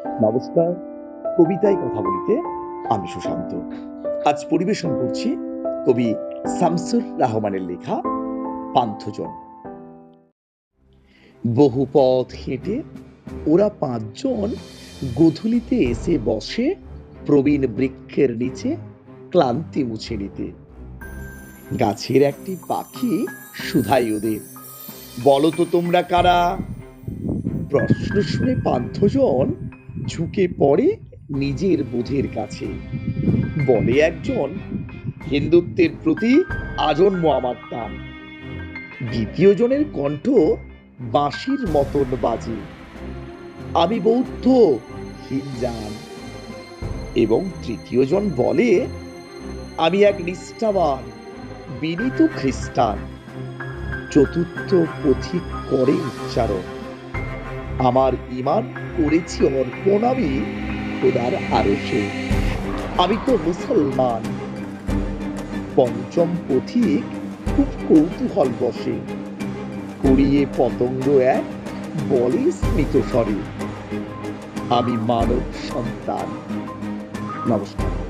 নমস্কার, কবিতায় কথা বলিতে আমি সুশান্ত। আজ পরিবেশন করছি কবি শামসুর রাহমানের লেখা পান্থজন। বহু পথ হেঁটে ওরা পাঁচজন গোধূলিতে এসে বসে প্রবীণ বৃক্ষের নিচে ক্লান্তি মুছে নিতে। গাছের একটি পাখি শুধাই ওদের, বলো তো তোমরা কারা? প্রশ্ন শুনে পান্থজন ঝুঁকে পড়ে নিজের বোধের কাছে। বলে একজন, হিন্দুত্বের প্রতি আজন্ম আমার টান। দ্বিতীয় জনের কণ্ঠ বাঁশির মতন বাজে, আমি বৌদ্ধ হিনজান। এবং তৃতীয় জন বলে, আমি এক নিষ্ঠাবান বিনীত খ্রিস্টান। চতুর্থ পথিক করে উচ্চারণ, আমার ঈমান করেছি অর্পণ আমি খোদার আরশে, আমি তো মুসলমান। পঞ্চম পথিক খুব কৌতূহল বসে, কুড়িয়ে পতঙ্গ এক বলে স্মিত স্বরে, আমি মানব সন্তান। নমস্কার।